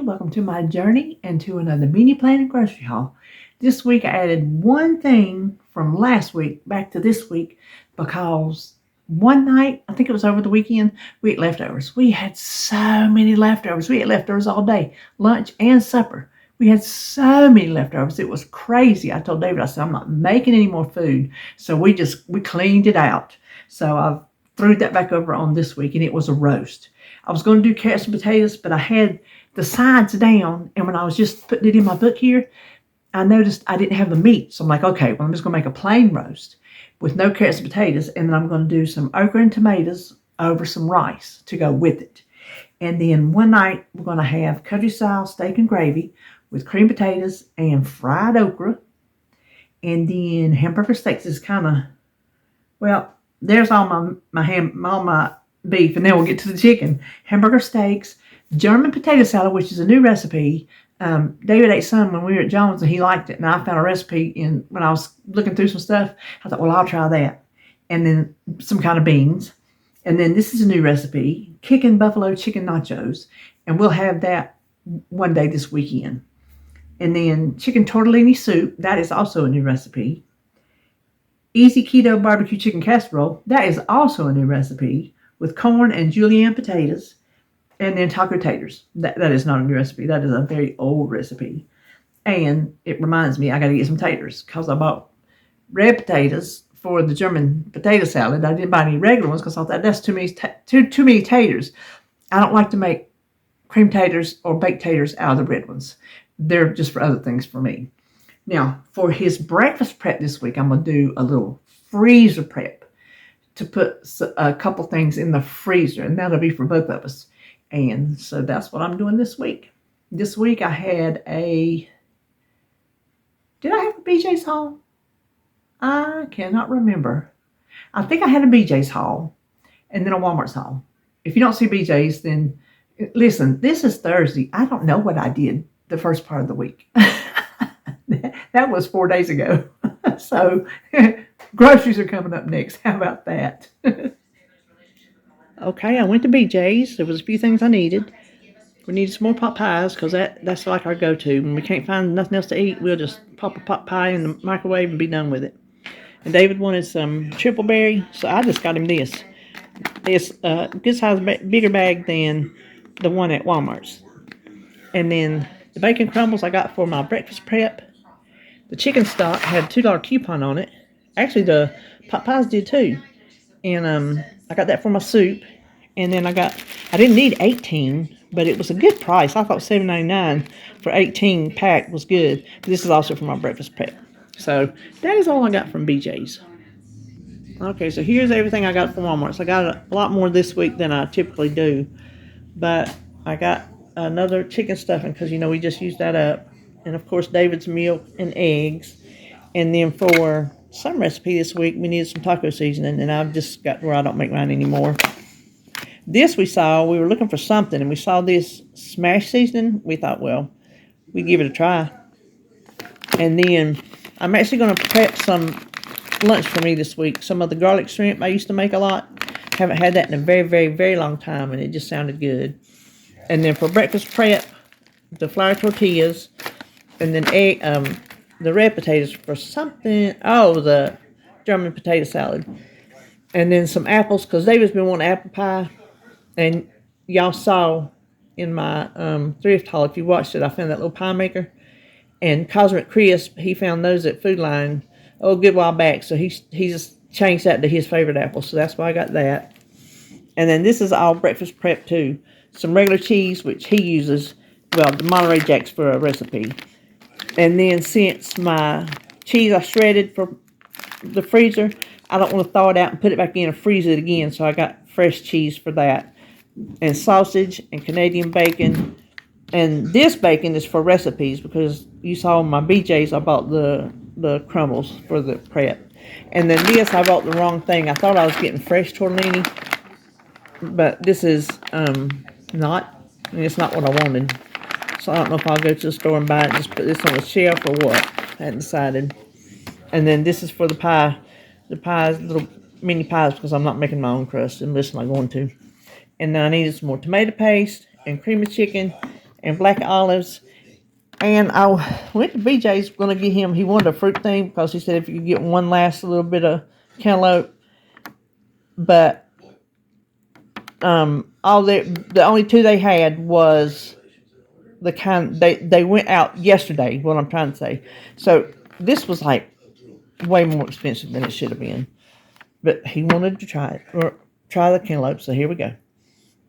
welcome to my journey and to another mini planning grocery haul. This week I added one thing from last week back to this week because one night, I think it was over the weekend, we ate leftovers. We had so many leftovers. We ate leftovers all day, lunch and supper. We had so many leftovers. It was crazy. I told David, I said, I'm not making any more food. So we cleaned it out. So I threw that back over on this week and it was a roast. I was going to do carrots and potatoes, but I had the sides down, and when I was just putting it in my book here, I noticed I didn't have the meat. So I'm like, okay, well, I'm just going to make a plain roast with no carrots and potatoes, and then I'm going to do some okra and tomatoes over some rice to go with it. And then one night, we're going to have country-style steak and gravy with cream potatoes and fried okra. And then hamburger steaks is kind of, well, there's all my beef, and then we'll get to the chicken. Hamburger steaks, German potato salad, which is a new recipe. David ate some when we were at Jones, and he liked it. And I found a recipe when I was looking through some stuff. I thought, well, I'll try that. And then some kind of beans. And then this is a new recipe, kicking buffalo chicken nachos. And we'll have that one day this weekend. And then chicken tortellini soup. That is also a new recipe. Easy keto barbecue chicken casserole. That is also a new recipe with corn and julienne potatoes. And then taco taters. That is not a new recipe. That is a very old recipe. And it reminds me, I got to get some taters because I bought red potatoes for the German potato salad. I didn't buy any regular ones because I thought that's too many taters. I don't like to make cream taters or baked taters out of the red ones. They're just for other things for me. Now, for his breakfast prep this week, I'm going to do a little freezer prep to put a couple things in the freezer, and that'll be for both of us. And so that's what I'm doing this week. This week I had did I have a BJ's haul? I cannot remember. I think I had a BJ's haul and then a Walmart's haul. If you don't see BJ's, then listen, this is Thursday. I don't know what I did the first part of the week. That was 4 days ago. So groceries are coming up next. How about that? Okay, I went to BJ's. There was a few things I needed. We needed some more pot pies because that's like our go-to. When we can't find nothing else to eat, we'll just pop a pot pie in the microwave and be done with it. And David wanted some triple berry, so I just got him this. It's a good size, bigger bag than the one at Walmart's. And then the bacon crumbles I got for my breakfast prep. The chicken stock had a $2 coupon on it. Actually, the pot pies did too. And I got that for my soup. And then I didn't need 18, but it was a good price. I thought $7.99 for 18 pack was good. But this is also for my breakfast prep. So that is all I got from BJ's. Okay, so here's everything I got from Walmart. So I got a lot more this week than I typically do. But I got another chicken stuffing because, we just used that up. And, of course, David's milk and eggs. And then for some recipe this week, we needed some taco seasoning. And I've just got where I don't make mine anymore. This we were looking for something. And we saw this smash seasoning. We thought, well, we'd give it a try. And then I'm actually going to prep some lunch for me this week. Some of the garlic shrimp I used to make a lot. Haven't had that in a very, very, very long time. And it just sounded good. And then for breakfast prep, the flour tortillas. And then the red potatoes for something. Oh, the German potato salad. And then some apples, because David's been wanting apple pie. And y'all saw in my thrift haul, if you watched it, I found that little pie maker. And Cosmic Crisp, he found those at Food Line a good while back. So he just changed that to his favorite apple. So that's why I got that. And then this is all breakfast prep too. Some regular cheese, which he uses, the Monterey Jacks for a recipe. And then since my cheese I shredded for the freezer, I don't want to thaw it out and put it back in and freeze it again. So I got fresh cheese for that. And sausage and Canadian bacon. And this bacon is for recipes because you saw in my BJ's I bought the crumbles for the prep. And then this, I bought the wrong thing. I thought I was getting fresh tortellini. But this is not. And it's not what I wanted. So I don't know if I'll go to the store and buy it and just put this on the shelf or what. I hadn't decided. And then this is for the pie. The pies, little mini pies, because I'm not making my own crust unless I'm going to. And then I needed some more tomato paste and cream of chicken and black olives. And I went to BJ's going to get him, he wanted a fruit thing because he said if you could get one last little bit of cantaloupe. But all the only two they had was the kind they went out yesterday, what I'm trying to say. So this was like way more expensive than it should have been. But he wanted to try it, or try the cantaloupe, so here we go.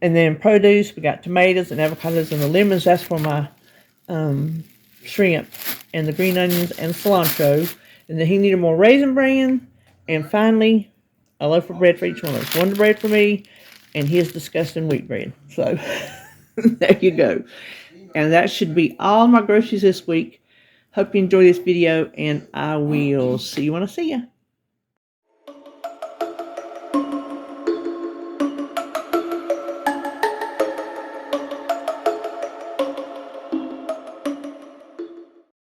And then produce, we got tomatoes and avocados and the lemons. That's for my shrimp, and the green onions and cilantro. And then he needed more raisin bran, and finally a loaf of bread for each one of us. One bread for me, and his disgusting wheat bread. So there you go. And that should be all my groceries this week. Hope you enjoy this video, and I will see you when I see you.